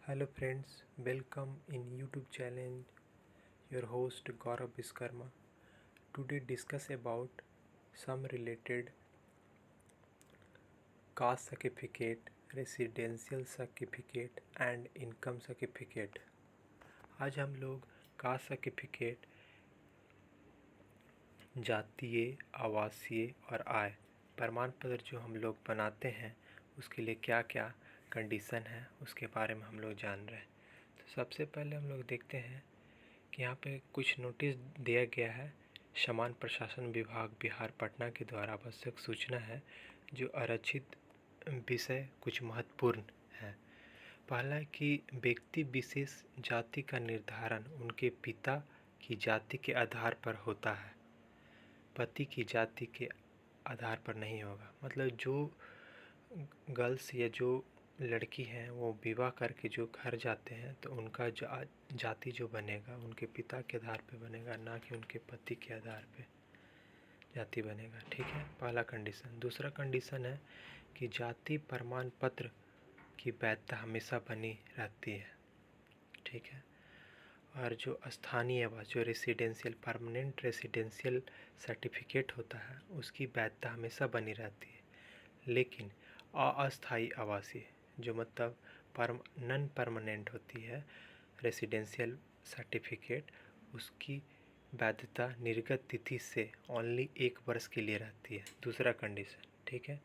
Hello friends, welcome in YouTube channel. Your host Gaurav Viskarma. Today discuss about some related caste certificate, residential certificate and income certificate. आज हम लोग caste certificate, जातीय, आवासीय और आय प्रमाण पत्र जो हम लोग बनाते हैं उसके लिए क्या क्या कंडीशन है उसके बारे में हम लोग जान रहे हैं। तो सबसे पहले हम लोग देखते हैं कि यहाँ पे कुछ नोटिस दिया गया है। समान प्रशासन विभाग बिहार पटना के द्वारा आवश्यक सूचना है जो आरक्षित विषय कुछ महत्वपूर्ण है। पहला कि व्यक्ति विशेष जाति का निर्धारण उनके पिता की जाति के आधार पर होता है, पति की जाति के आधार पर नहीं होगा। मतलब जो गर्ल्स या जो लड़की हैं वो विवाह करके जो घर जाते हैं तो उनका जाति जो बनेगा उनके पिता के आधार पे बनेगा, ना कि उनके पति के आधार पे जाति बनेगा। ठीक है, पहला कंडीशन। दूसरा कंडीशन है कि जाति प्रमाण पत्र की वैधता हमेशा बनी रहती है। ठीक है, और जो स्थानीय आवास जो रेसिडेंशियल परमानेंट रेसिडेंशियल सर्टिफिकेट होता है उसकी वैधता हमेशा बनी रहती है। लेकिन अस्थायी आवासीय जो मतलब नॉन परमानेंट होती है रेसिडेंशियल सर्टिफिकेट, उसकी वैधता निर्गत तिथि से ओनली 1 वर्ष के लिए रहती है। दूसरा कंडीशन। ठीक है,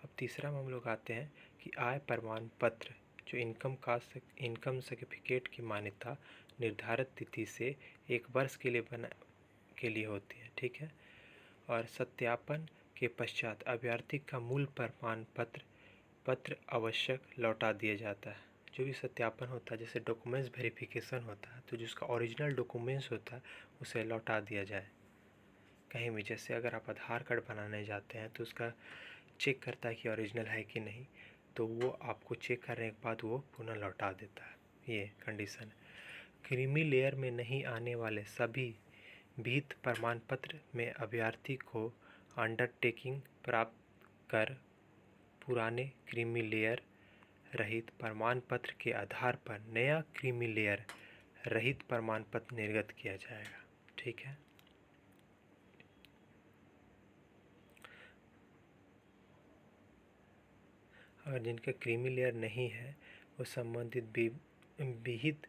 अब तीसरा में हम लोग आते हैं कि आय प्रमाण पत्र जो इनकम सर्टिफिकेट की मान्यता निर्धारित तिथि से 1 वर्ष के लिए होती है। ठीक है, और सत्यापन के पश्चात अभ्यर्थी का मूल प्रमाण पत्र आवश्यक लौटा दिया जाता है। जो भी सत्यापन होता है जैसे डॉक्यूमेंट्स वेरिफिकेशन होता है तो जिसका ओरिजिनल डॉक्यूमेंट्स होता है उसे लौटा दिया जाए। कहीं भी जैसे अगर आप आधार कार्ड बनाने जाते हैं तो उसका चेक करता है कि ओरिजिनल है कि नहीं, तो वो आपको चेक करने के बाद वो पुनः लौटा देता है। ये कंडीशन है। क्रीमी लेयर में नहीं आने वाले सभी विहित प्रमाण पत्र में अभ्यर्थी को अंडरटेकिंग प्राप्त कर पुराने क्रीमी लेयर रहित प्रमाण पत्र के आधार पर नया क्रीमी लेयर रहित प्रमाण पत्र निर्गत किया जाएगा। ठीक है, और जिनका क्रीमी लेयर नहीं है वो संबंधित विहित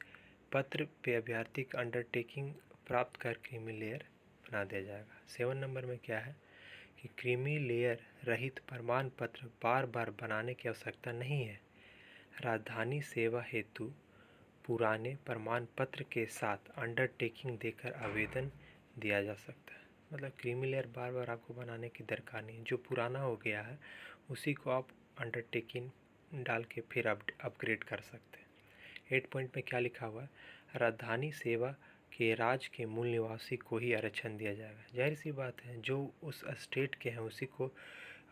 पत्र पे अभ्यर्थी का अंडरटेकिंग प्राप्त कर क्रीमी लेयर बना दिया जाएगा। 7 नंबर में क्या है कि क्रीमी लेयर रहित प्रमाण पत्र बार बार बनाने की आवश्यकता नहीं है। राजधानी सेवा हेतु पुराने प्रमाण पत्र के साथ अंडरटेकिंग देकर आवेदन दिया जा सकता है। मतलब क्रीमी लेयर बार बार आपको बनाने की दरकार नहीं, जो पुराना हो गया है उसी को आप अंडरटेकिंग डाल के फिर अपग्रेड कर सकते हैं। 8 पॉइंट में क्या लिखा हुआ है, राजधानी सेवा के राज्य के मूल निवासी को ही आरक्षण दिया जाएगा। जाहिर सी बात है जो उस स्टेट के हैं उसी को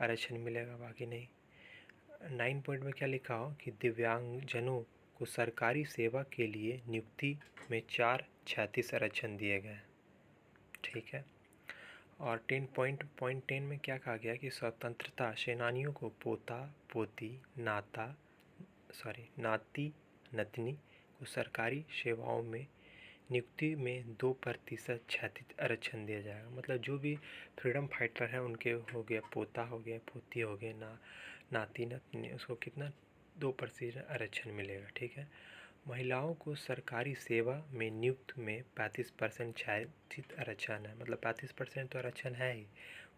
आरक्षण मिलेगा, बाकी नहीं। 9 पॉइंट में क्या लिखा हो कि दिव्यांगजनों को सरकारी सेवा के लिए नियुक्ति में 4 आरक्षण दिए गए हैं। ठीक है, और 10 में क्या कहा गया कि स्वतंत्रता सेनानियों को पोता पोती नाती नतनी को सरकारी सेवाओं में नियुक्ति में 2% क्षैतिज आरक्षण दिया जाएगा। मतलब जो भी फ्रीडम फाइटर हैं उनके हो गया पोता हो गया पोती हो गया नाती नतनी, उसको कितना 2% आरक्षण मिलेगा। ठीक है, महिलाओं को सरकारी सेवा में नियुक्त में 35% क्षैतिज आरक्षण है। मतलब 35% तो आरक्षण है ही,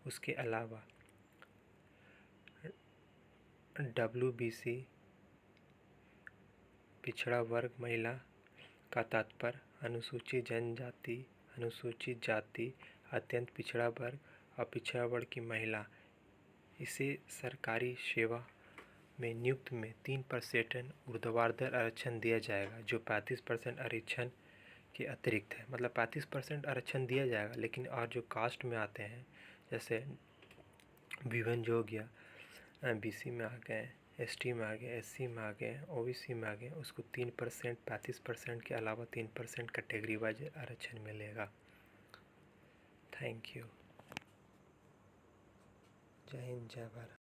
उसके अलावा WBC पिछड़ा वर्ग महिला का तात्पर्य अनुसूचित जनजाति, अनुसूचित जाति, अत्यंत पिछड़ा वर्ग और पिछड़ा वर्ग की महिला, इसे सरकारी सेवा में नियुक्त में 3% ऊर्ध्वाधर आरक्षण दिया जाएगा जो 35% आरक्षण के अतिरिक्त है। मतलब 35% आरक्षण दिया जाएगा, लेकिन और जो कास्ट में आते हैं जैसे विभिन्न जो हो गया BC में आ गए, ST में आ गए, SC में आ गए, OBC में आ गए, उसको 3% 35% के अलावा 3% कैटेगरी वाइज आरक्षण मिलेगा। Thank you. जय हिंद, जय भारत।